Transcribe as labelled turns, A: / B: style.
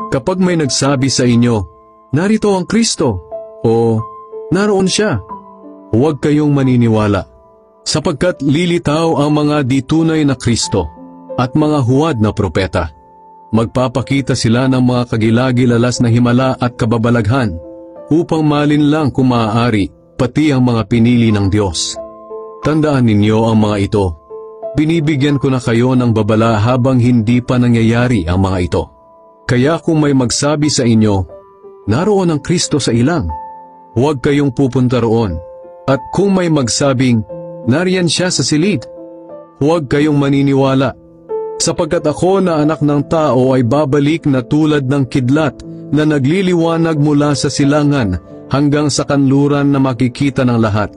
A: Kapag may nagsabi sa inyo, narito ang Kristo, o naroon siya, huwag kayong maniniwala, sapagkat lilitaw ang mga ditunay na Kristo at mga huwad na propeta. Magpapakita sila ng mga kagilagilalas na himala at kababalaghan upang malinlang kung maaari pati ang mga pinili ng Diyos. Tandaan ninyo ang mga ito. Binibigyan ko na kayo ng babala habang hindi pa nangyayari ang mga ito. Kaya kung may magsabi sa inyo, naroon ang Kristo sa ilang, huwag kayong pupunta roon. At kung may magsabing, nariyan siya sa silid, huwag kayong maniniwala. Sapagkat ako na anak ng tao ay babalik na tulad ng kidlat na nagliliwanag mula sa silangan hanggang sa kanluran na makikita ng lahat.